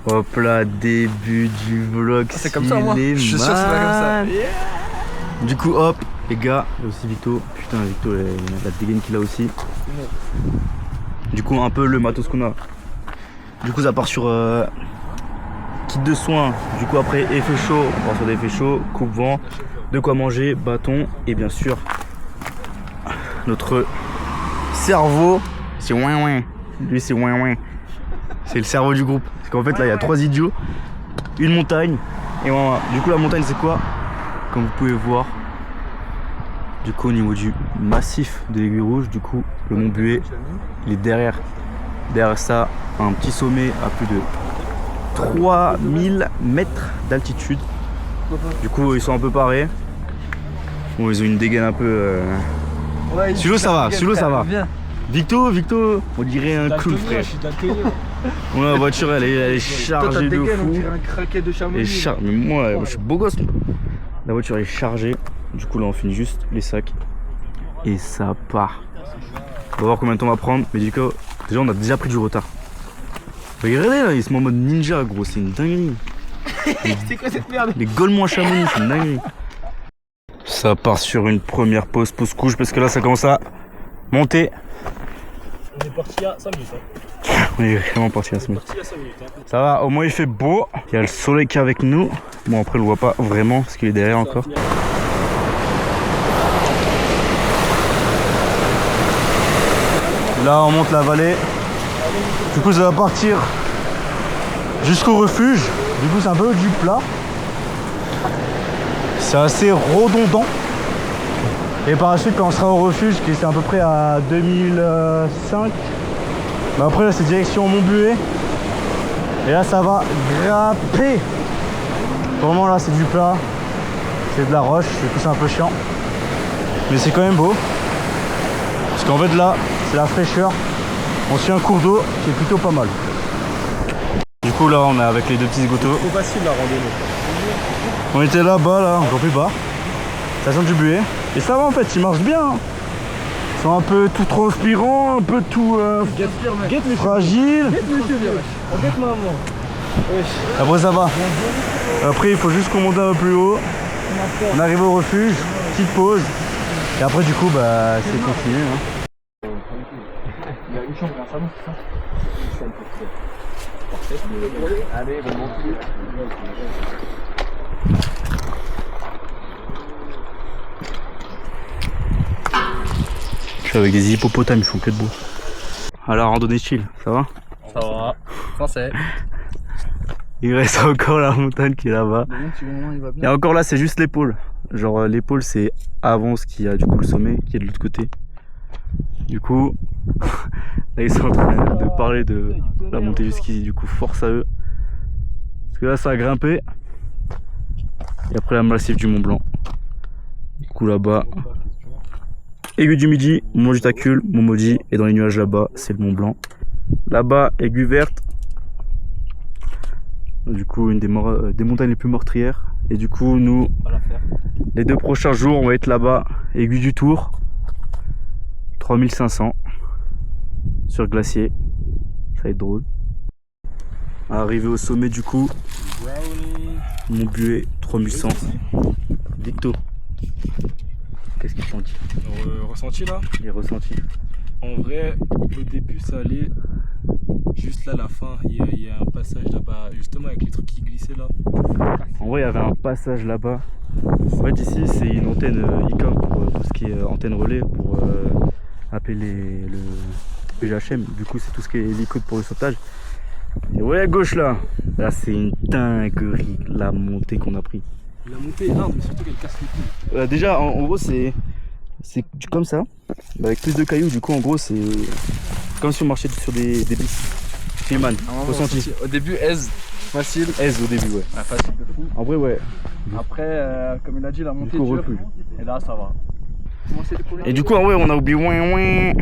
Hop là, début du vlog. C'est comme ça moi. Je suis sûr que c'est pas comme ça. Yeah. Du coup hop, les gars, il y a aussi Victo. Putain Victo, il a la dégaine qu'il a aussi. Du coup un peu le matos qu'on a. Du coup ça part sur kit de soins. Du coup après effet chaud, on part sur des effets chauds, coupe-vent, de quoi manger, bâton et bien sûr notre cerveau. C'est ouin ouin. Lui c'est ouin ouin. C'est le cerveau du groupe. Parce qu'en fait là il y a 3 idiots, une montagne et voilà. Du coup la montagne c'est quoi? Comme vous pouvez voir, du coup au niveau du massif de l'Aiguille Rouge, du coup le Mont Buet, il est derrière ça, un petit sommet à plus de 3000 mètres d'altitude. Du coup ils sont un peu parés. Bon, ils ont une dégaine un peu... Ouais, Sulo ça va, Sulo ça va. Victo, on dirait un clown frère. Bon, la voiture elle est chargée de fou. Mais moi je suis beau gosse. La voiture est chargée. Du coup là on finit juste les sacs. Et ça part. On va voir combien de temps on va prendre. Mais du coup déjà on a déjà pris du retard. Regardez là, ils se mettent en mode ninja gros, c'est une dinguerie. C'est quoi cette merde? Les Gaules à Chamonix, c'est une dinguerie. Ça part sur une première pause couche parce que là ça commence à monter. On est parti à 5 minutes. On est vraiment parti à 5 minutes. Ça va, au moins il fait beau. Il y a le soleil qui est avec nous. Bon après on le voit pas vraiment parce qu'il est derrière encore. Là on monte la vallée. Du coup ça va partir jusqu'au refuge. Du coup c'est un peu du plat. C'est assez redondant. Et par la suite quand on sera au refuge, qui est à peu près à 2005, bah après là c'est direction Mont Buet. Et là ça va grimper. Vraiment là c'est du plat. C'est de la roche, du coup c'est un peu chiant. Mais c'est quand même beau. Parce qu'en fait là, c'est la fraîcheur. On suit un cours d'eau qui est plutôt pas mal. Du coup là on est avec les deux petits gouttes. C'est facile la randonnée. On était là-bas là, encore plus bas. Station du Buet. Et ça va en fait, ils marchent bien. Ils sont un peu tout transpirants, un peu tout fragile. Après ça va. Après il faut juste qu'on monte un peu plus haut. On arrive au refuge, petite pause. Et après du coup bah c'est continué. Hein. Il y a une chambre et un salon, c'est ça? Allez, bon monter. Je suis avec des hippopotames, ils font que de beau. Alors randonnée chill, ça va? Ça va, français. Il reste encore la montagne qui est là-bas. Il Et encore là c'est juste l'épaule. Genre l'épaule c'est avant ce qu'il y a du coup le sommet qui est de l'autre côté. Du coup là ils sont en train de parler de la montée jusqu'ici, du coup force à eux. Parce que là ça a grimpé. Et après la massif du Mont Blanc. Du coup là-bas, Aiguille du Midi, Mont Jutacul, Mont Maudit, et dans les nuages là-bas c'est le Mont Blanc. Là-bas Aiguille Verte. Du coup une des montagnes les plus meurtrières. Et du coup nous, les 2 prochains jours on va être là-bas, Aiguille du Tour, 3500 sur glacier, ça va être drôle. Arrivé au sommet du coup, Mont Buet 3100. Victo, qu'est-ce qu'ils t'ont dit? Ressenti là? Les ressentis. En vrai, au début ça allait. Juste là, la fin, il y a un passage là-bas, justement avec les trucs qui glissaient là. En vrai, il y avait un passage là-bas. En fait, ici, c'est une antenne ICOM pour tout ce qui est antenne relais pour appeler le PGHM. Du coup, c'est tout ce qui est hélico pour le sauvetage. Et ouais, à gauche là, là, c'est une dinguerie la montée qu'on a pris. La montée est hard, mais surtout qu'elle casse les couilles. Déjà, en gros, c'est comme ça, avec plus de cailloux. Du coup, en gros, c'est comme si on marchait sur des pistes. Filman, ressenti. Au début, aise, facile. Aise au début, ouais. Ah, facile de fou. En vrai, ouais. Après, comme il a dit, la montée Du coup, dure. refuge. Et là, ça va. Et du coup, en vrai, on a oublié ouin.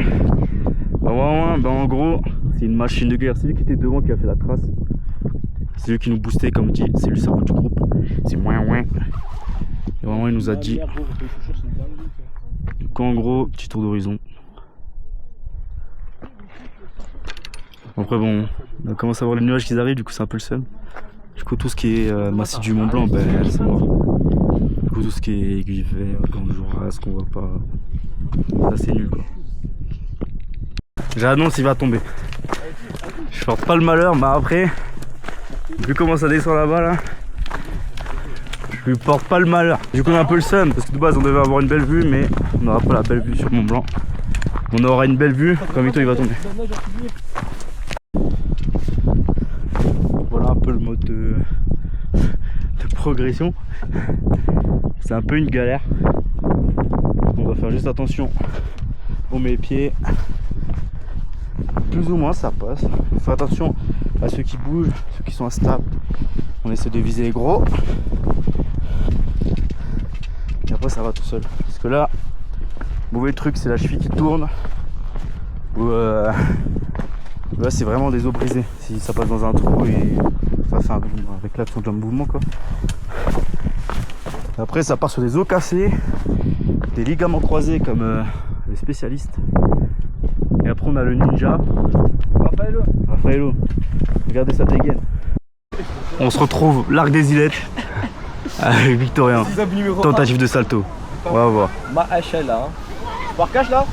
Bah, en gros, c'est une machine de guerre. C'est lui qui était devant qui a fait la trace. C'est lui qui nous boostait, comme dit. C'est le cerveau du groupe. C'est ouin. Et vraiment, il nous a dit. Du coup, en gros, petit tour d'horizon. Après bon, on commence à voir les nuages qui arrivent, du coup c'est un peu le seum. Du coup tout ce qui est massif du Mont Blanc, ben c'est mort. Du coup tout ce qui est aiguille vert, Ganjoura, ce qu'on voit pas, ça c'est nul quoi. J'annonce il va tomber. Je porte pas le malheur, mais après, vu comment ça descend là-bas là, je lui porte pas le malheur. Du coup on a un peu le seum, parce que de base on devait avoir une belle vue, mais on n'aura pas la belle vue sur Mont Blanc. On aura une belle vue quand Vito il va tomber. Voilà un peu le mode de progression. C'est un peu une galère. On va faire juste attention. On met les pieds. Plus ou moins ça passe. On fait attention à ceux qui bougent, ceux qui sont instables. On essaie de viser les gros. Et après ça va tout seul. Parce que là, vous voyez le truc, c'est la cheville qui tourne. Là c'est vraiment des os brisés. Si ça passe dans un trou et ça fait avec l'action d'un mouvement quoi. Après ça part sur des os cassés, des ligaments croisés comme les spécialistes. Et après on a le ninja Raffaello. Regardez sa dégaine. On se retrouve l'arc des îlettes avec Victorien. Tentative de salto. On va voir. Ma HL là. Tu marquage là?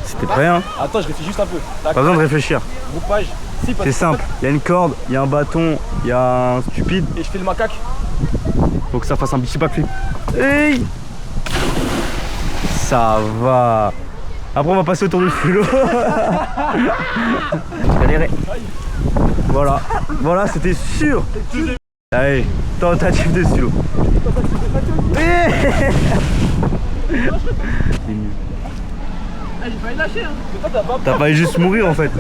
C'était prêt hein? Attends, je réfléchis juste un peu. Pas besoin de réfléchir. Groupage. Si, C'est simple. Il y a une corde, il y a un bâton, il y a un stupide. Et je fais le macaque. Faut que ça fasse un petit backflip. Hey! Ça va. Après on va passer autour du stylo. Galéré. Voilà. Voilà, c'était sûr. Allez, tentative de stylo. J'ai failli lâcher hein. T'as failli juste mourir en fait.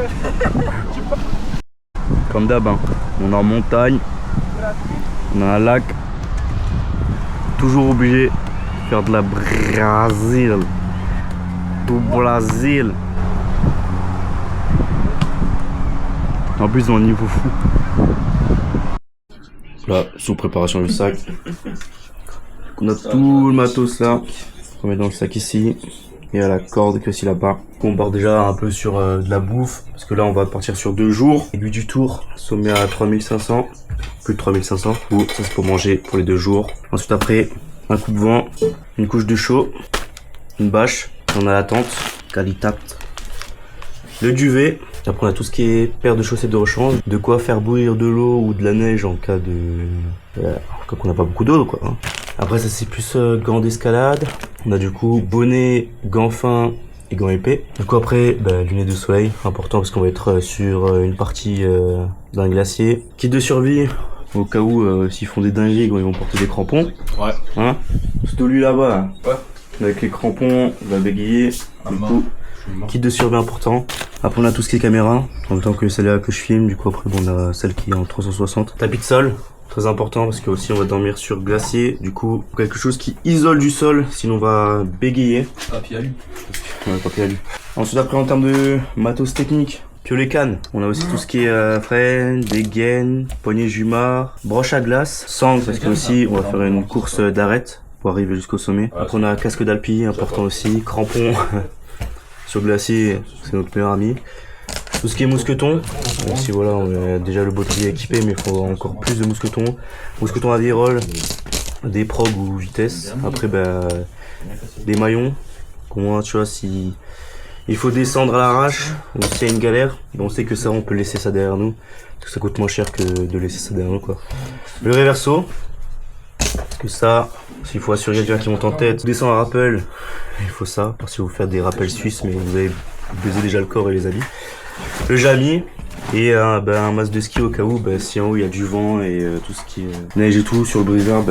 Comme d'hab, hein. On est en montagne. On a un lac. Toujours obligé de faire de la Brésil. Du Brésil. En plus, ils ont un niveau fou. Là, sous préparation du sac. On a tout le matos là. On met dans le sac ici. Et à la corde qui est aussi là-bas. On part déjà un peu sur de la bouffe. Parce que là, on va partir sur 2 jours. Début du tour, sommet à 3500. Plus de 3500. Ou ça, c'est pour manger pour les 2 jours. Ensuite, après, un coup de vent. Une couche de chaud. Une bâche. On a la tente. Qualitat. Le duvet. Après, on a tout ce qui est paire de chaussettes de rechange. De quoi faire bouillir de l'eau ou de la neige en cas de... en cas qu'on n'a pas beaucoup d'eau, quoi. Hein. Après, ça, c'est plus gants d'escalade. On a du coup bonnet, gants fins et gants épais. Du coup, après, lunettes de soleil. Important parce qu'on va être sur une partie d'un glacier. Kit de survie. Au cas où, s'ils font des dingueries, ils vont porter des crampons. Ouais. Hein. C'est lui là-bas, là. Ouais. Avec les crampons, on va bégayer. Du coup, kit de survie important. Après on a tout ce qui est caméra, en même temps que celle-là que je filme. Du coup après bon, on a celle qui est en 360. Tapis de sol, très important parce que aussi on va dormir sur glacier. Du coup quelque chose qui isole du sol, sinon on va bégayer. Papier alu. Ouais, papier alu. Ensuite après en termes de matos technique, piolet canne. On a aussi tout ce qui est freine, dégaine, poignée jumard, broche à glace, sangle parce que aussi on va faire une course d'arête pour arriver jusqu'au sommet. Après on a casque d'alpi, important aussi, crampons. Sur glacier, c'est notre meilleur ami. Tout ce qui est mousqueton, si voilà, on a déjà le bouclier équipé, mais il faut encore plus de mousqueton. Mousqueton à virole, des prog ou vitesse. Après, des maillons. Au moins, tu vois, si il faut descendre à l'arrache ou s'il y a une galère, on sait que ça, on peut laisser ça derrière nous. Parce que ça coûte moins cher que de laisser ça derrière nous, quoi. Le réverso, parce que ça, s'il faut assurer quelqu'un qui monte en tête, descend à rappel, il faut ça, parce que vous faites des rappels suisses, mais vous avez baisé déjà le corps et les habits. Le jamie, et un masque de ski au cas où, si en haut il y a du vent et tout ce qui est neige et tout sur le briseur,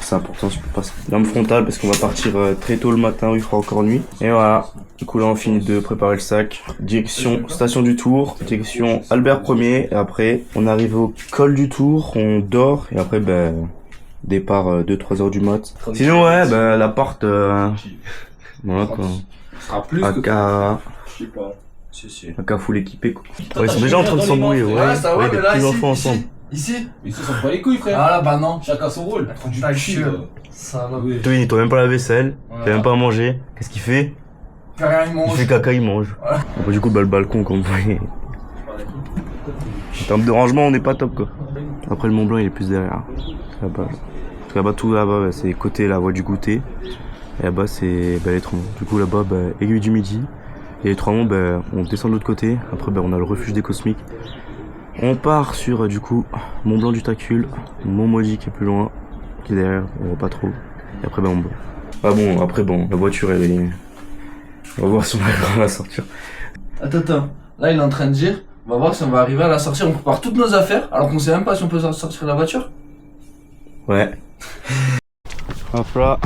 c'est important, je peux pas. L'arme frontale, parce qu'on va partir très tôt le matin où il fera encore nuit. Et voilà, du coup là on finit de préparer le sac. Direction station du Tour, direction Albert 1er, et après on arrive au col du Tour, on dort, et après départ 2-3 heures du mat. Sinon ouais, l'appart, voilà quoi. Ce sera plus AK, je sais pas. Si. AK full équipé quoi. Ouais, ils sont déjà en train de s'embrouiller, ouais. ça va, Des mais là, petits ici, enfants ensemble. Ici Mais ça s'en bat les couilles, frère. Ah là, bah non. Chacun son rôle. Du Ta cul, gueule. Ça va. Oui. Toi il nettoie même pas la vaisselle, Voilà. il fait même pas à manger. Qu'est-ce qu'il fait? Fais rien, il Il mange. fait caca, il mange. Voilà. Après, du coup le balcon comme vous voyez. En termes de rangement, on n'est pas top quoi. Après le Mont Blanc, il est plus derrière. Là-bas. Là-bas, tout là-bas, bah, c'est côté la voie du goûter. Et là-bas, c'est bah, les Trois-Monts. Du coup, là-bas, bah, Aiguille du Midi. Et les Trois-Monts, bah, on descend de l'autre côté. Après, bah, on a le refuge des Cosmiques. On part sur, du coup, Mont Blanc du Tacul, Mont Maudit qui est plus loin, qui est derrière, on voit pas trop. Et après, bah, on va. Ah bon, après, bon, la voiture, elle est. On va voir si on arrivera à la sortir. Attends. Là, il est en train de dire, on va voir si on va arriver à la sortir. On prépare toutes nos affaires, alors qu'on sait même pas si on peut sortir la voiture. Ouais. Hop là.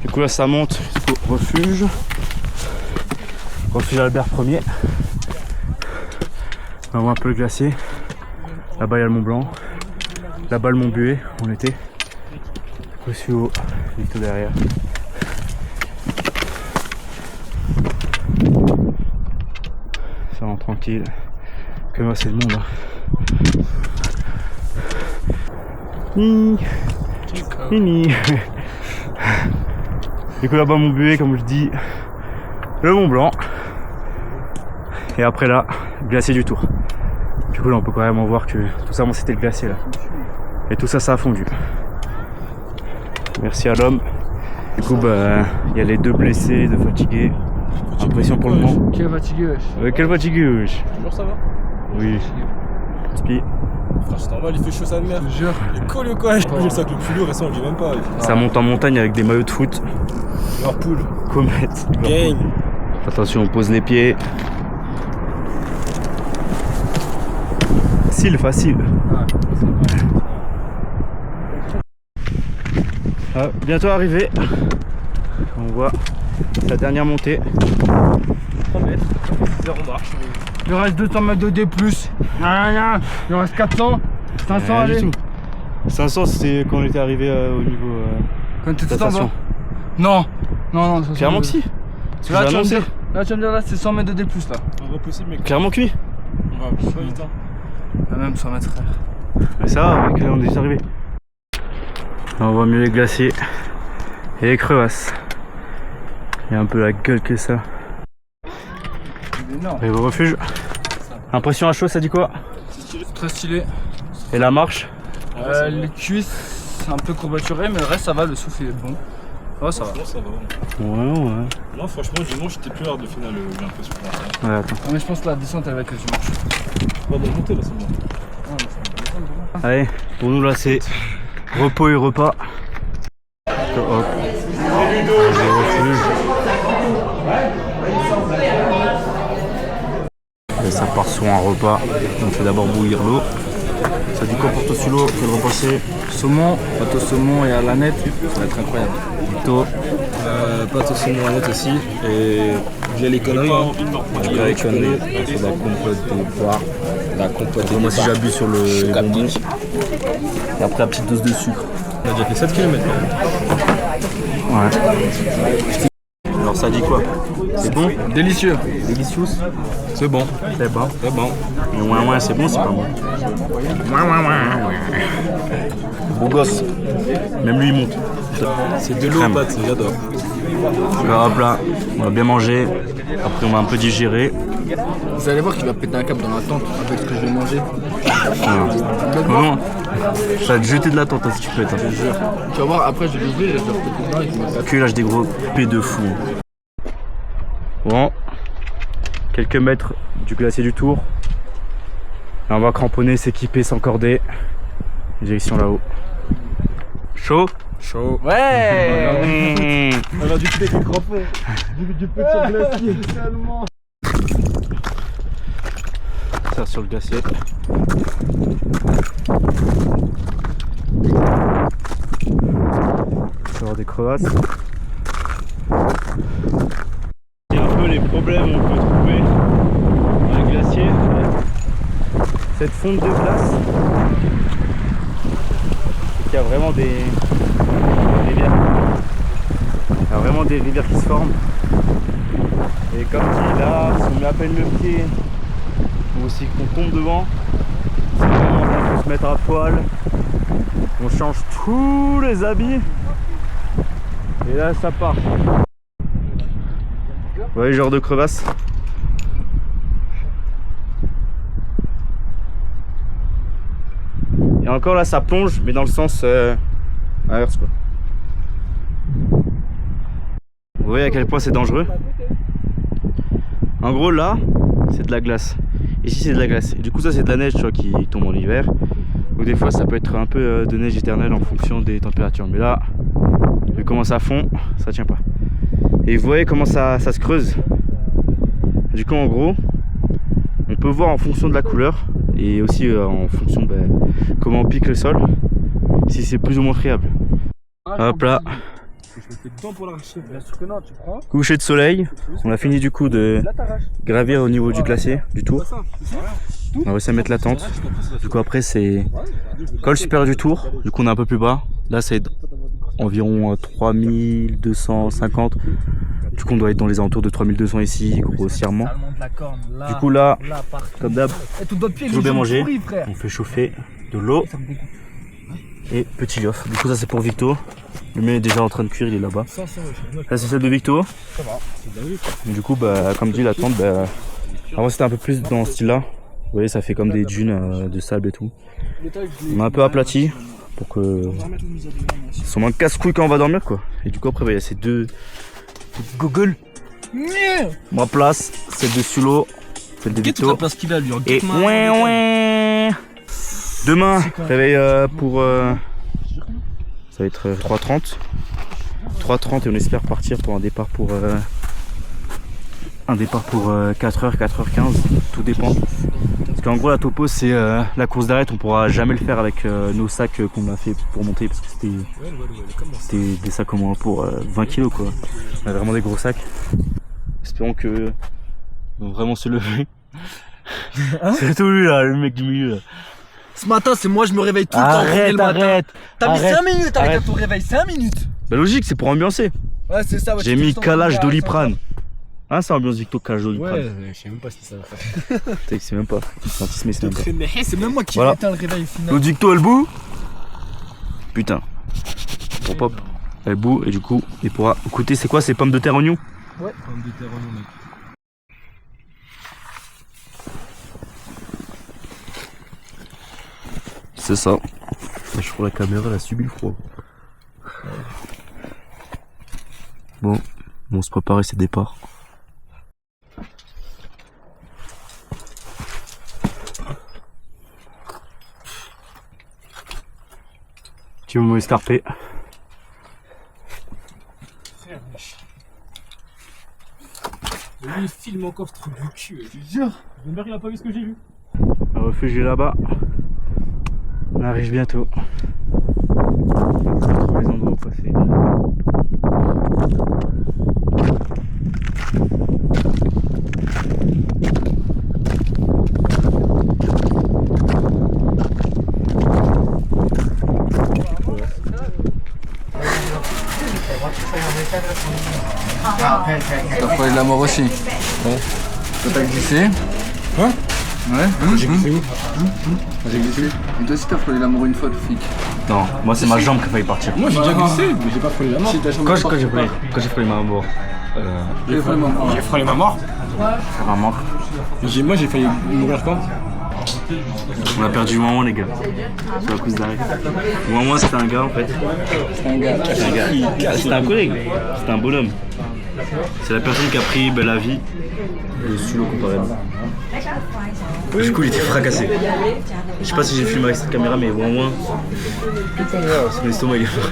Du coup, là, ça monte jusqu'au refuge. Refuge Albert 1er. On voit un peu le glacier. Là-bas, il y a le Mont Blanc. Là-bas, le Mont Buet, on était. Aussi haut, vite derrière. Ça va tranquille. Que moi, c'est le monde. Nini. Du coup, là-bas, Mont Buet, comme je dis, le Mont Blanc. Et après là, glacier du Tour. Du coup là on peut carrément voir que tout ça, bon, c'était le glacier là. Et tout ça, ça a fondu. Merci à l'homme. Du coup bah il y a les 2 blessés, les 2 fatigués. Impression pour le moment. Quel fatigué, wesh. Quel fatigué, wesh. Toujours ça va? Oui. Ski. Frère, c'est normal, il fait chaud sa mère. Je te jure. Il colle ou quoi? Je peux le sac le plus lourd et ça on le dit même pas. Ça monte en montagne avec des maillots de foot. Leur poule. Comète. Gang. Attention, on pose les pieds. Facile. Bientôt arrivé. On voit sa dernière montée. 3 mètres. 0 marche. Il reste 200 mètres de D+. Il reste 400. 500, allez. 500, c'était quand on était arrivé au niveau Quand tu de la t'en vas. station. Non. Clairement que si. Là, tu vas me annoncé. dire, là, c'est 100 mètres de D+, là. En vrai possible, mec. Clairement que oui. On va plus vite, hein. Même 100 mètres, frère. Mais ça va, mec, là, on est déjà arrivé. Là, on voit mieux les glaciers et les crevasses. Il y a un peu la gueule que ça. Et au refuge. Impression à chaud, ça dit quoi? Très stylé. Et la marche? Les cuisses, un peu courbaturées, mais le reste, ça va, le souffle, il est bon. Ouais, ça va. Franchement, ça va. Ouais. Non, franchement, dimanche, j'étais plus hard de finale, j'ai l'impression. Ouais, attends. Ah, mais je pense que la descente, elle va être le dimanche. On va monter là, c'est bon. Allez, pour nous là, c'est repos et repas. Hop. Le refuge. Et ça part sur un repas. On fait d'abord bouillir l'eau. Ça dit quoi pour toi sur l'eau? Quel repas c'est? Saumon, pâte au saumon et à la nette, ça va être incroyable. Plutôt. Pâte au saumon à net aussi. Et j'ai les conneries. J'ai les conneries. Sur la compote de poire. La compote de Moi si j'abuse sur le bonbon. Et après la petite dose de sucre. On a déjà fait 7 km. Ouais. Alors ça dit quoi? C'est bon? Délicieux. Délicieux? C'est bon. C'est bon. C'est bon. Mais ouais, c'est bon, c'est pas bon. Beau gosse. Même lui il monte. C'est de l'eau aux pâtes, j'adore. Alors hop là, on va bien manger. Après on va un peu digérer. Vous allez voir qu'il va péter un câble dans la tente avec ce que je vais manger. Non, ça va te jeter de la tente hein, si tu peux être. Je te jure. Tu vas voir, après je vais l'ouvrir et je vais repéter dedans et je vais Que lâche des gros P de fou. Bon, quelques mètres du glacier du Tour. Là, on va cramponner, s'équiper, s'encorder. Direction là-haut. Chaud? Chaud. Ouais. On a du petit crampon. Du petit glacier. Ça sur le glacier. On va avoir des crevasses. Il y a un peu les problèmes qu'on peut trouver dans les glaciers. Cette fonte de glace. Il y a vraiment des rivières. Il y a vraiment des rivières qui se forment. Et comme dit là, si on met à peine le pied ou aussi qu'on tombe devant, c'est vraiment là qu'il faut se mettre à poil. On change tous les habits. Et là ça part. Vous voyez le genre de crevasse? Et encore là, ça plonge, mais dans le sens inverse quoi. Vous voyez à quel point c'est dangereux. En gros là, c'est de la glace. Ici c'est de la glace. Et du coup ça c'est de la neige tu vois, qui tombe en hiver. Donc des fois ça peut être un peu de neige éternelle en fonction des températures. Mais là, vu comment ça fond, ça tient pas. Et vous voyez comment ça se creuse. Du coup en gros, on peut voir en fonction de la couleur et aussi en fonction de comment on pique le sol, si c'est plus ou moins friable. Hop là. Coucher de soleil. On a fini du coup de gravir au niveau du glacier, du tour. On va réussi à mettre la tente. Du coup après c'est col supérieur du tour. Du coup on est un peu plus bas. Là c'est environ 3250. Du coup on doit être dans les alentours de 3200 ici grossièrement. Du coup là, comme d'hab, toujours bien manger. On fait chauffer de l'eau et petit liof. Du coup ça c'est pour Victo. Le mien est déjà en train de cuire, il est là-bas. Là c'est celle de Victo. Du coup comme dit la tente, avant c'était un peu plus dans ce style là. Vous voyez ça fait comme des dunes de sable et tout. On a un peu aplati pour que ce soit moins casse-couille quand on va dormir quoi. Et du coup après il y a ces deux Google. Ma place, celle de Sulo, celle de Victo. place qu'il a lui en Et ouais. Demain, réveil pour ça va être 3h30. 3h30 et on espère partir pour un départ pour 4h, 4h15, tout dépend. Parce qu'en gros la topo c'est la course d'arrêt, on pourra jamais le faire avec nos sacs qu'on a fait pour monter parce que c'était des sacs au moins pour 20 kg quoi. On a vraiment des gros sacs. Espérons que vont vraiment se lever. C'est tout lui là, le mec du milieu là. Ce matin, c'est moi, je me réveille tout le temps. Arrête. T'as mis 5 minutes avec ton réveil, 5 minutes. Bah logique, c'est pour ambiancer. Ouais, c'est ça. Ouais, j'ai mis calage Doliprane. Hein, c'est ambiance Victo, calage Doliprane. Ouais, je sais même pas si ça va faire. Tu sais que c'est même pas. C'est même moi qui voilà. éteins le réveil final. L'autre Victo, elle bout. Putain. Pour pop. Elle bout et du coup, il pourra goûter. C'est quoi, ces pommes de terre oignons? Ouais, pommes de terre oignons, mec. C'est ça. Je crois la caméra elle a subi le froid. Bon, on se prépare et c'est départ. Tu veux me escarper? Lui il filme encore ce truc du cul, je te jure. J'espère qu'il a pas vu ce que j'ai vu. Le refuge est là-bas. On arrive bientôt. On trouve les endroits où passer. T'as frôlé la mort aussi. Ouais. Toi t'as glissé. Hein? Ouais. J'ai glissé où? J'ai glissé. Et toi aussi t'as frôlé la mort une fois, Toufik. Non, moi c'est ma jambe qui a failli partir. Moi j'ai déjà glissé, mais j'ai pas frôlé la mort. Quand j'ai frôlé ma mort. J'ai frôlé ma mort. Ma mort. Moi j'ai failli mourir quand? On a perdu Maman les gars. Sur la course d'arrêt. Maman c'était un gars en fait. C'était un gars. C'était un collègue. C'était un bonhomme. C'est la personne qui a pris la vie de Sulo comparément. Du coup il était fracassé. Je sais pas si j'ai filmé avec cette caméra mais au moins son estomac il est mort.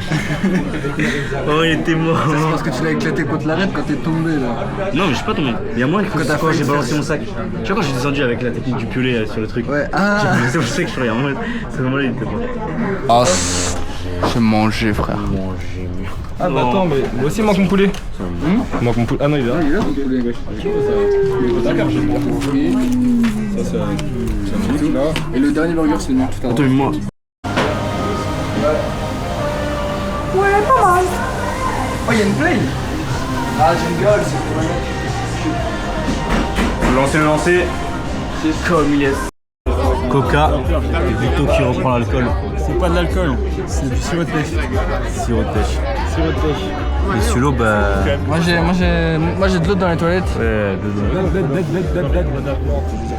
Oh il était mort. C'est parce que tu l'as éclaté contre l'arête quand t'es tombé là. Non mais je suis pas tombé. Il y a moi quand j'ai balancé mon sac. Tu vois quand j'ai descendu avec la technique du piolet sur le truc. Ouais. Ah. C'est pour ça que je suis en mode. C'est vraiment là il était mort. Ah, j'ai mangé frère. Ah bah attends, mais moi aussi il manque mon poulet. Il manque mon poulet. Ah non il est là. Il est là ton poulet gauche. D'accord, j'ai compris. Ça c'est un Tout là. Et le dernier burger c'est le mien tout à l'heure. Attends moi. Ouais, pas mal. Oh y'a une play. Ah j'ai une gueule, c'est Le lancer. C'est comme il est. Coca et Victo qui reprend l'alcool. C'est pas de l'alcool, c'est du sirop de pêche. Sirop de pêche. Sirop de pêche. Et Sulo Moi j'ai de l'eau dans les toilettes. Ouais, dedans.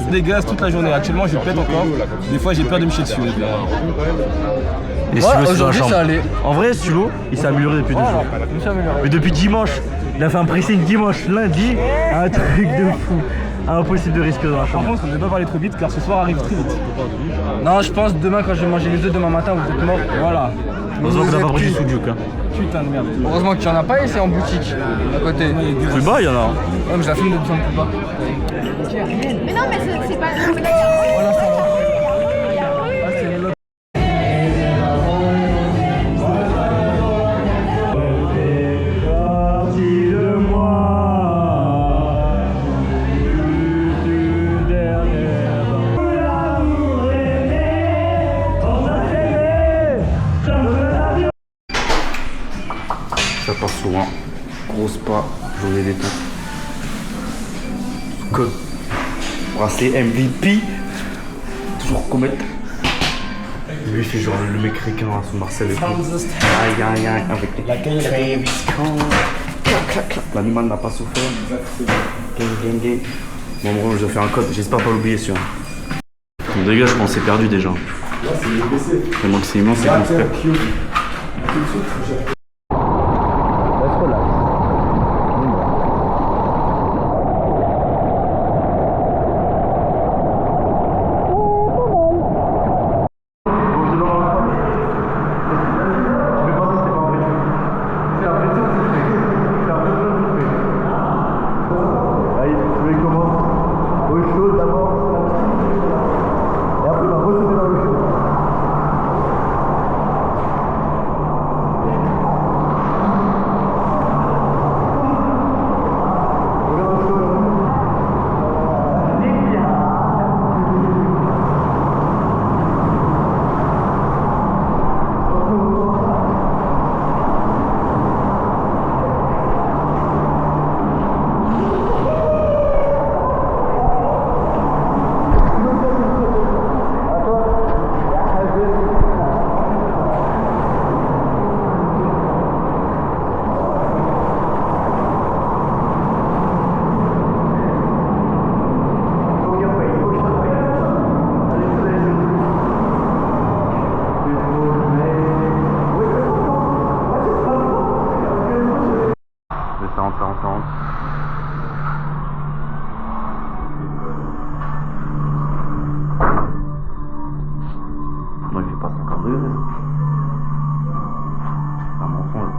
je dégaze toute la journée. Actuellement, je pète encore. Des fois, j'ai peur de me chier dessus. Et Stylo, c'est dans la aujourd'hui, chambre. ça allait. En vrai, Stylo, il s'est amélioré depuis 2 jours. Mais depuis dimanche, il a fait un pressing dimanche, lundi, un truc de fou. Impossible de respirer dans la Par chambre. contre, on ne devait pas parler trop vite car ce soir arrive très vite. Non, je pense demain quand je vais manger les œufs demain matin, vous êtes morts. Voilà. Heureusement qu'on n'a pas pris du sujuk. Hein. Putain de merde. Heureusement que tu en as pas et c'est en boutique à côté. Plus bas, il y en a. Ouais, mais je la filme de plus en plus bas. Mais non, mais c'est pas. Ça part souvent. Grosse pas, journée des temps. Code. Bracelet MVP. Toujours comète. Lui il fait genre le mec réquin à son Marcel et tout. Aïe, avec les l'animal n'a pas souffert. Gang. Bon, bro, je vais faire un code, j'espère pas l'oublier sûr. Mon dégât, je pense c'est perdu déjà. Tellement que c'est immense, c'est construit. Non, il fait pas 50 degrés. C'est un mensonge.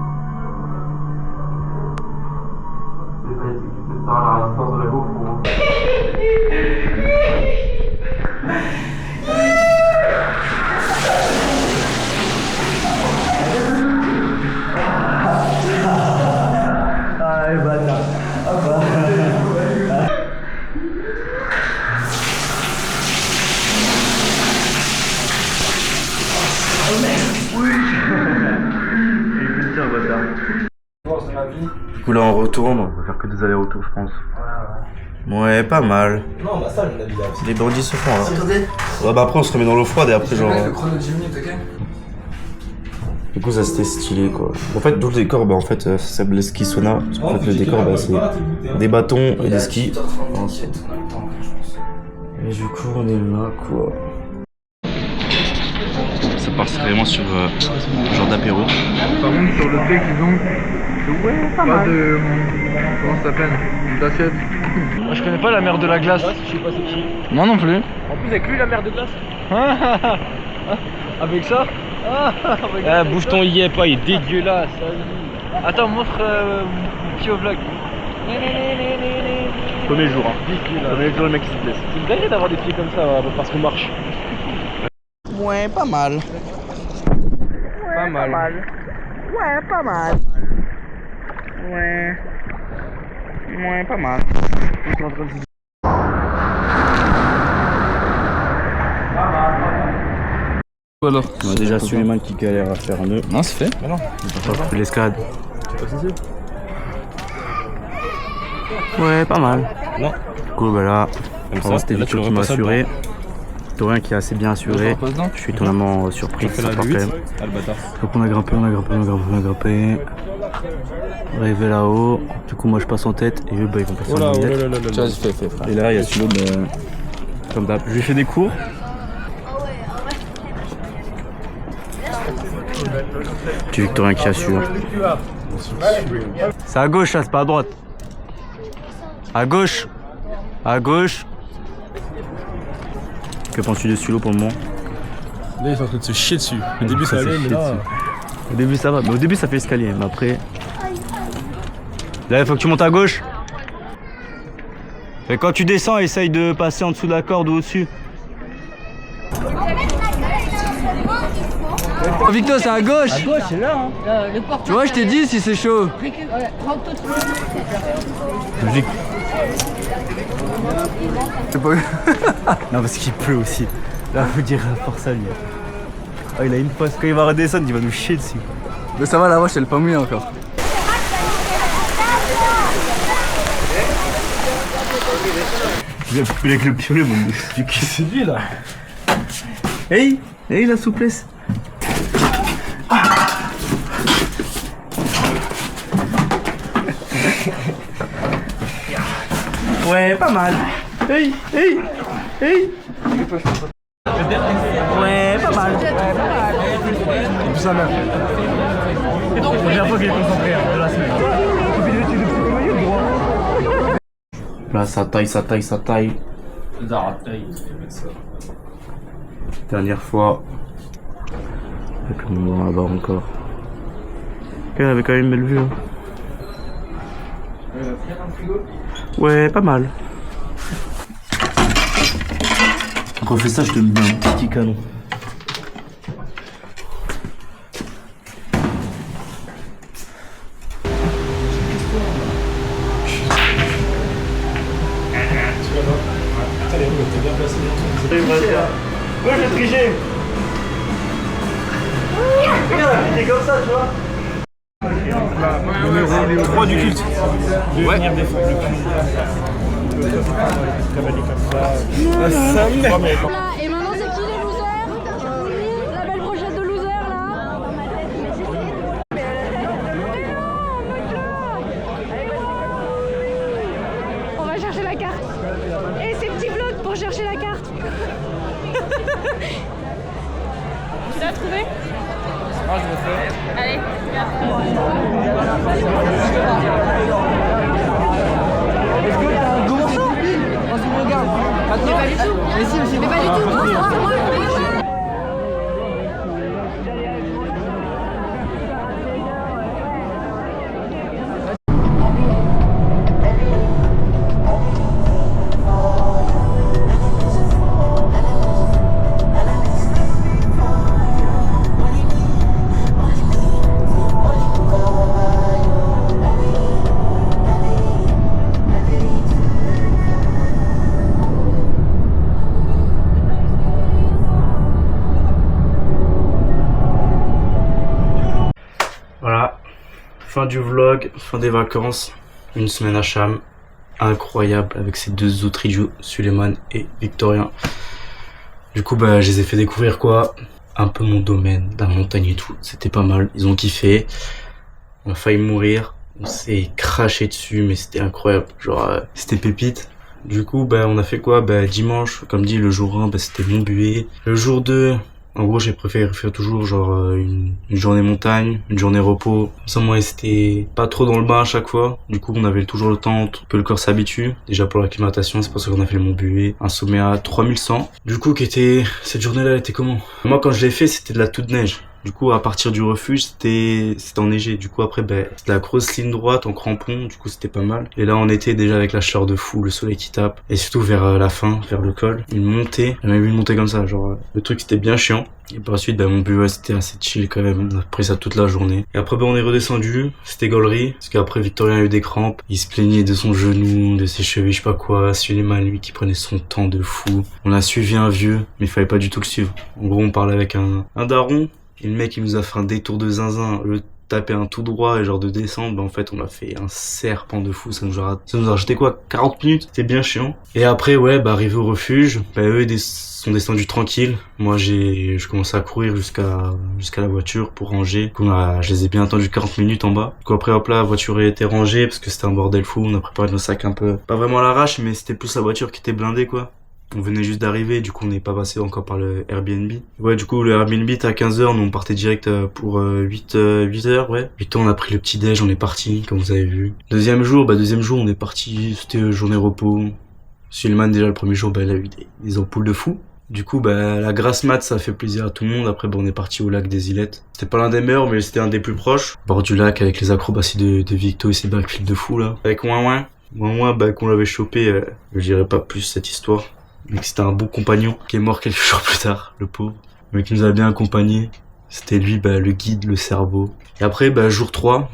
Tu peux faire la résistance de la GoPro. Ah, bâtard. Du coup là on retourne, on va faire que des allers-retours je pense. Ouais, pas mal. Non, bah ça, mon avis là. Les bandits se font là. Ouais, bah après on se remet dans l'eau froide et après genre... Le chrono de 10 minutes, ok. Du coup ça c'était stylé quoi. En fait tout le décor bah en fait ça s'appelle ski sauna. Parce qu'en fait le décor bah c'est des bâtons et des skis. Et du coup on est là quoi. Ça part vraiment sur genre d'apéro. Par contre, sur le fait qu'ils ont pas de. Comment ça s'appelle? D'assiette. Moi je connais pas la mer de la glace. Je sais pas c'est qui. Moi non plus. En plus, avec lui, la mer de glace. Avec ça? Ah, bouge ton yep, il est dégueulasse. Attends, montre mon petit au vlog. Premier jour hein. Premier jour le mec qui se blesse. C'est une dinguerie d'avoir des pieds comme ça parce qu'on marche. Ouais, pas mal. Pas mal. Ouais, pas mal. Ouais. Ouais, pas mal. Alors, On a déjà Suleiman qui galère à faire un nœud. non, c'est fait. On va faire l'escalade. Ouais, pas mal. Non. Du coup, bah là, Comme vraiment, c'était là, Vito tu qui le m'a repasses assuré. Torien qui a assez bien assuré. Je suis étonnamment surpris, Fais ça la part quand 8. même. Ah, le bâtard. Donc on a grimpé. On est arrivé là-haut. Du coup, moi je passe en tête et eux, bah, ils vont passer Oh là, en oh milieu. là là là là. Vas-y, fais, frère. Et là, il y a Silo, bah, comme d'hab. Je lui ai fait des cours. Tu Victorien qui assure. C'est à gauche, ça, c'est pas à droite. À gauche. À gauche. Que penses-tu de Sulo pour le moment? Là, il est en train de se chier dessus. Au début, ça allait, mais là. Au début, ça va. Mais au début, ça fait escalier. Mais après. Là, il faut que tu montes à gauche. Et quand tu descends, essaye de passer en dessous de la corde ou au-dessus. Oh, Victor, c'est à gauche. À gauche, c'est là. Hein. Tu vois, je t'ai dit si c'est chaud. Logique. C'est pas... Non, parce qu'il pleut aussi. Là, faut dire la force à lui. Oh, il a une passe. Quand il va redescendre, il va nous chier dessus. Mais ça va, la vache, elle est pas mouillée encore. Il a coupé avec le piolet, mon dieu. C'est lui là. Hey, hey, la souplesse. Ouais, pas mal. Hey, hey, hey. Ouais, pas mal. Et puis sa mère. Première fois qu'il est concentré de la semaine. Là, ça taille, ça taille, ça taille. Dernière fois. Avec le moment là-bas encore. Elle avait quand même une belle vue. Hein. Ouais, pas mal. Refais ça, je te mets un petit canon. Moi je vais tricher. Regarde, il est comme ça, tu vois. Numéro 3 du culte. Ouais. Venir défendre le culte. Et maintenant, c'est qui les losers? La belle brochette de losers là. On va chercher la carte. Et ces petits blocs pour chercher la carte. Tu l'as trouvé? Ah, je le fais. Allez, mais pas du tout. Mais pas du tout. Voilà, fin du vlog, fin des vacances, une semaine à Cham, incroyable avec ces deux autres idiots, Suleiman et Victorien. Du coup, bah, je les ai fait découvrir quoi, un peu mon domaine, la montagne et tout, c'était pas mal, ils ont kiffé, on a failli mourir, on s'est craché dessus, mais c'était incroyable, genre, c'était pépite. Du coup, bah, on a fait quoi, bah, dimanche, comme dit, le jour 1, bah, c'était Montbuet, le jour 2, en gros, j'ai préféré faire toujours genre une journée montagne, une journée repos. Ça, moi, c'était pas trop dans le bain à chaque fois. Du coup, on avait toujours le temps que le corps s'habitue. Déjà pour l'acclimatation, c'est pour ça qu'on a fait le Montbuet. Un sommet à 3100. Du coup, cette journée-là, elle était comment? Moi, quand je l'ai fait, c'était de la toute neige. Du coup, à partir du refuge, c'était enneigé. Du coup, après, ben, c'était la grosse ligne droite en crampon. Du coup, c'était pas mal. Et là, on était déjà avec la chaleur de fou, le soleil qui tape. Et surtout vers la fin, vers le col. Une montée. J'ai jamais vu une montée comme ça. Genre, le truc, c'était bien chiant. Et par la suite, ben, mon but, c'était assez chill quand même. On a pris ça toute la journée. Et après, ben, on est redescendu. C'était gaulerie. Parce qu'après, Victorien a eu des crampes. Il se plaignait de son genou, de ses chevilles, je sais pas quoi. Suleiman, lui, qui prenait son temps de fou. On a suivi un vieux, mais il fallait pas du tout le suivre. En gros, on parlait avec un daron. Et le mec, il nous a fait un détour de zinzin, le taper un tout droit et genre de descendre, bah en fait, on a fait un serpent de fou, ça nous a rajouté quoi, 40 minutes, c'était bien chiant. Et après, ouais, bah, arrivé au refuge, bah, eux, ils sont descendus tranquilles. Moi, je commençais à courir jusqu'à la voiture pour ranger. Du coup, je les ai bien attendus 40 minutes en bas. Du coup, après, hop là, la voiture a été rangée parce que c'était un bordel fou, on a préparé nos sacs un peu, pas vraiment à l'arrache, mais c'était plus la voiture qui était blindée, quoi. On venait juste d'arriver, du coup on n'est pas passé encore par le Airbnb. Ouais, du coup le Airbnb était à 15h, nous on partait direct pour 8h, ouais. 8h on a pris le petit déj, on est parti, comme vous avez vu. Deuxième jour on est parti, c'était journée repos. Suleiman déjà le premier jour, il a eu des ampoules de fou. Du coup, la grasse mat, ça a fait plaisir à tout le monde. Après, on est parti au lac des Ilettes. C'était pas l'un des meilleurs, mais c'était un des plus proches. Bord du lac avec les acrobaties de Victo et ses backflips de fou, là. Avec Ouin, qu'on l'avait chopé, je dirais pas plus cette histoire. Mais que c'était un bon compagnon qui est mort quelques jours plus tard, le pauvre. Mais qui nous a bien accompagnés. C'était lui, le guide, le cerveau. Et après, jour 3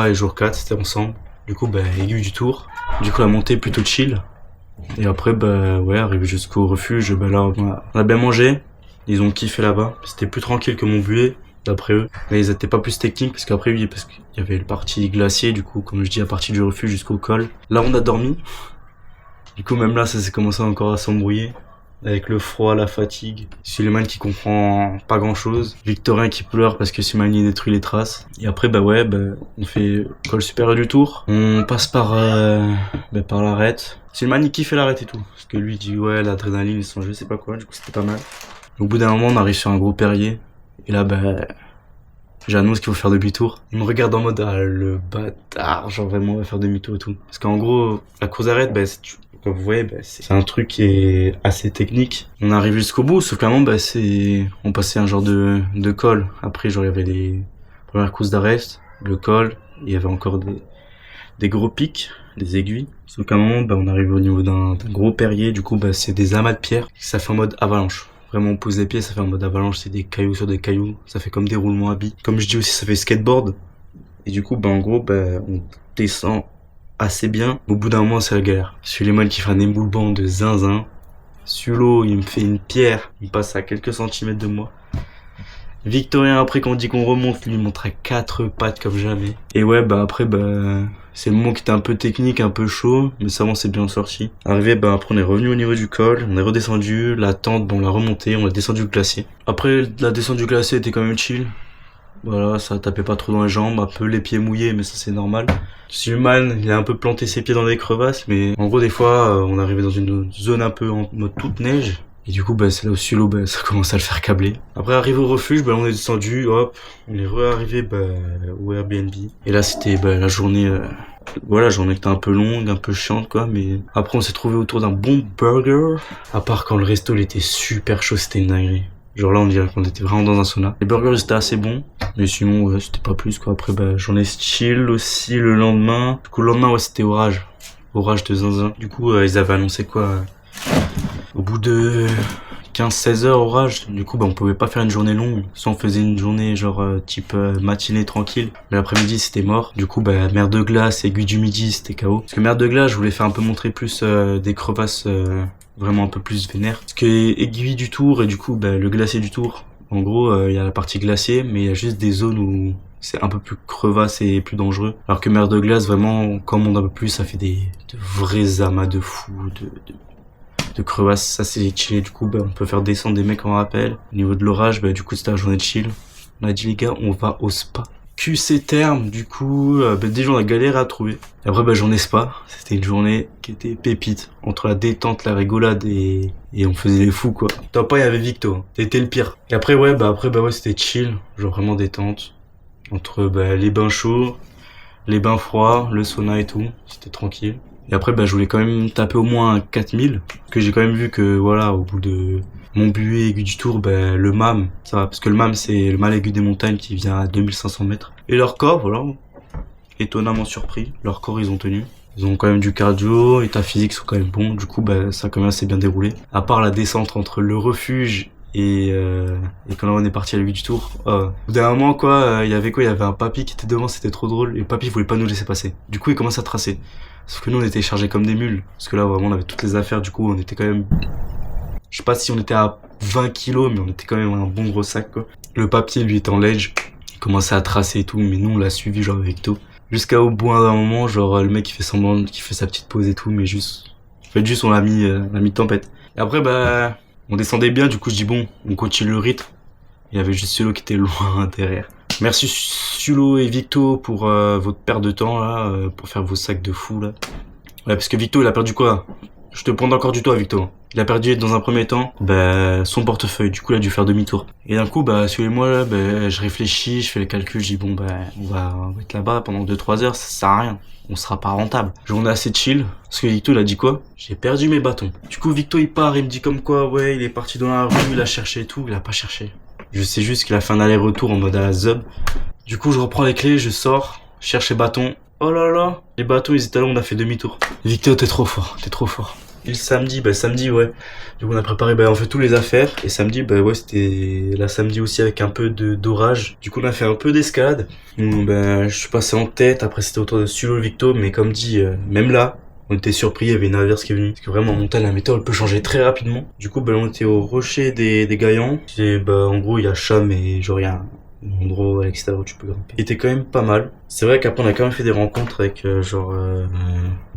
et jour 4, c'était ensemble. Du coup, aiguille du tour. Du coup, la montée plutôt chill. Et après, arrivé jusqu'au refuge, là, on a bien mangé. Ils ont kiffé là-bas. C'était plus tranquille que mon buée, d'après eux. Mais ils étaient pas plus techniques, parce qu'après, oui, parce qu'il y avait le parti glacier, du coup, comme je dis, à partir du refuge jusqu'au col. Là, on a dormi. Du coup, même là, ça s'est commencé encore à s'embrouiller. Avec le froid, la fatigue. Suleiman qui comprend pas grand chose. Victorin qui pleure parce que Suleiman il détruit les traces. Et après, on fait col supérieur du tour. On passe par l'arête. Suleiman il kiffe l'arête et tout. Parce que lui il dit ouais, l'adrénaline, son jeu, c'est pas quoi. Du coup, c'était pas mal. Au bout d'un moment, on arrive sur un gros perrier. Et là, j'annonce qu'il faut faire demi-tour. Il me regarde en mode, le bâtard. Genre vraiment, on va faire demi-tour et tout. Parce qu'en gros, la course d'arête, comme vous voyez, c'est un truc qui est assez technique. On arrive jusqu'au bout, sauf qu'à un moment, on passait un genre de col. Après, genre, il y avait les premières courses d'arrest, le col, il y avait encore des gros pics, des aiguilles. Sauf qu'à un moment, on arrive au niveau d'un gros perrier, du coup, c'est des amas de pierres. Ça fait en mode avalanche. Vraiment, on pose les pieds, ça fait en mode avalanche, c'est des cailloux sur des cailloux. Ça fait comme des roulements à billes. Comme je dis aussi, ça fait skateboard. Et du coup, en gros, on descend assez bien. Au bout d'un moment, c'est la galère. Suleiman qui fait un éboulement de zinzin. Sulo, il me fait une pierre. Il passe à quelques centimètres de moi. Victorien, après, quand on dit qu'on remonte, lui montre à 4 pattes comme jamais. Et ouais, après, c'est le moment qui était un peu technique, un peu chaud. Mais ça, on s'est bien sorti. Arrivé, après, on est revenu au niveau du col. On est redescendu. La tente, on l'a remonté. On a descendu le glacier. Après, la descente du glacier était quand même chill. Voilà, ça tapait pas trop dans les jambes, un peu les pieds mouillés, mais ça c'est normal. Suleiman, il a un peu planté ses pieds dans des crevasses, mais en gros des fois, on arrivait dans une zone un peu en mode toute neige. Et du coup, c'est là où Sulo, ça commence à le faire câbler. Après, arrivé au refuge, on est descendu, hop, on est re-arrivé au Airbnb. Et là, c'était la journée, la journée était un peu longue, un peu chiante, quoi, mais après, on s'est trouvé autour d'un bon burger. À part quand le resto, il était super chaud, c'était une dinguerie. Genre là, on dirait qu'on était vraiment dans un sauna. Les burgers étaient assez bons, mais sinon, c'était pas plus, quoi. Après, journée chill aussi le lendemain. Du coup, le lendemain, c'était orage. Orage de zinzin. Du coup, ils avaient annoncé quoi au bout de 15-16 heures, orage. Du coup, on pouvait pas faire une journée longue. Soit on faisait une journée, genre, type matinée tranquille. Mais l'après-midi, c'était mort. Du coup, mer de glace, aiguille du midi, c'était KO. Parce que mer de glace, je voulais faire un peu montrer plus des crevasses vraiment un peu plus vénère. Parce que aiguille du tour et du coup, le glacier du tour. En gros, il y a la partie glacier, mais il y a juste des zones où c'est un peu plus crevasse et plus dangereux. Alors que mer de glace, vraiment, quand on monte un peu plus, ça fait de vrais amas de fous, de crevasses. Ça, c'est chill. Du coup, on peut faire descendre des mecs en rappel. Au niveau de l'orage, du coup, c'était la journée de chill. On a dit, les gars, on va au spa. QC terme, du coup, déjà on a galéré à trouver. Et après, journée spa. C'était une journée qui était pépite. Entre la détente, la rigolade et on faisait les fous, quoi. Top 1, il y avait Victo. C'était le pire. Et après, c'était chill. Genre vraiment détente. Entre, les bains chauds, les bains froids, le sauna et tout. C'était tranquille. Et après, je voulais quand même taper au moins un 4000. Parce que j'ai quand même vu que, voilà, au bout de Montbuet, aiguille du tour, le MAM, ça va. Parce que le MAM, c'est le mâle aigu des montagnes qui vient à 2500 mètres. Et leur corps, voilà, étonnamment surpris. Leur corps, ils ont tenu. Ils ont quand même du cardio, état physique sont quand même bons. Du coup, ça a quand même assez bien déroulé. À part la descente entre le refuge et quand on est parti à l'aiguille du tour, au bout d'un moment, il y avait un papy qui était devant, c'était trop drôle. Et le papy voulait pas nous laisser passer. Du coup, il commence à tracer. Sauf que nous, on était chargés comme des mules. Parce que là, vraiment, on avait toutes les affaires. Du coup, on était quand même... Je sais pas si on était à 20 kilos, mais on était quand même un bon gros sac, quoi. Le papier, lui, était en ledge. Il commençait à tracer et tout, mais nous, on l'a suivi, genre, avec tout. Jusqu'à au bout d'un moment, genre, le mec, il fait semblant, qui fait sa petite pause et tout, mais on l'a mis tempête. Et après, on descendait bien, du coup, je dis bon, on continue le rythme. Il y avait juste Sulo qui était loin derrière. Merci Sulo et Victo pour votre perte de temps, là, pour faire vos sacs de fou, là. Ouais, parce que Victo, il a perdu quoi? Je te prends encore du toit, Victo. Il a perdu dans un premier temps son portefeuille, du coup il a dû faire demi-tour. Et d'un coup suivez-moi, je réfléchis, je fais les calculs, je dis bon on va être là-bas pendant 2-3 heures, ça sert à rien, on sera pas rentable. Journée assez chill, parce que Victo il a dit quoi? J'ai perdu mes bâtons. Du coup Victo il part, il me dit comme quoi ouais il est parti dans la rue, il a cherché et tout, il a pas cherché. Je sais juste qu'il a fait un aller-retour en mode à la Zub. Du coup je reprends les clés, je sors, je cherche les bâtons. Oh là là, les bâtons ils étaient là, on a fait demi-tour. Victo t'es trop fort, t'es trop fort. Et le samedi, samedi ouais. Du coup on a préparé on fait tous les affaires. Et samedi ouais c'était la samedi aussi avec un peu d'orage. Du coup on a fait un peu d'escalade. Je suis passé en tête, après c'était autour de Sulo Victo, mais comme dit, même là, on était surpris, il y avait une averse qui est venue. Parce que vraiment en montagne la météo elle peut changer très rapidement. Du coup on était au rocher des Gaillans. Et en gros il y a Cham et genre il y a un endroit à l'extérieur où tu peux grimper. Il était quand même pas mal. C'est vrai qu'après on a quand même fait des rencontres avec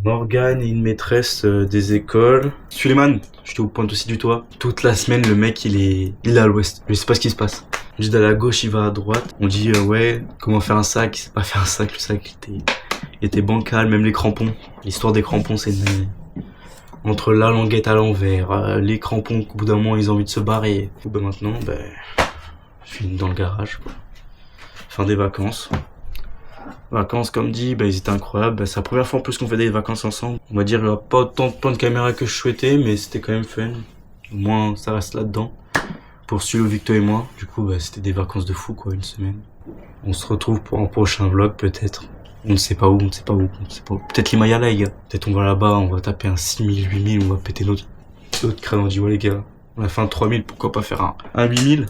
Morgane et une maîtresse des écoles. Suleiman, je te pointe aussi du toit. Toute la semaine le mec il est à l'ouest. Je sais pas ce qui se passe. Je dis à la gauche il va à droite. On dit ouais comment faire un sac. Il sait pas faire un sac. Le sac il était bancal. Même les crampons. L'histoire des crampons c'est entre la languette à l'envers, les crampons qu'au bout d'un moment ils ont envie de se barrer. Maintenant je suis dans le garage quoi. Fin des vacances. Vacances comme dit, ils étaient incroyables. C'est la première fois en plus qu'on fait des vacances ensemble. On va dire il n'y a pas autant de points de caméra que je souhaitais, mais c'était quand même fun. Au moins ça reste là-dedans. Pour Sulo, Victo et moi. Du coup c'était des vacances de fou quoi, une semaine. On se retrouve pour un prochain vlog peut-être. On ne sait pas où, Peut-être l'Himalaya les gars. Peut-être on va là-bas, on va taper un 6000, 8000, on va péter notre crâne. On dit ouais les gars, on a fait un 3000, pourquoi pas faire un 8000.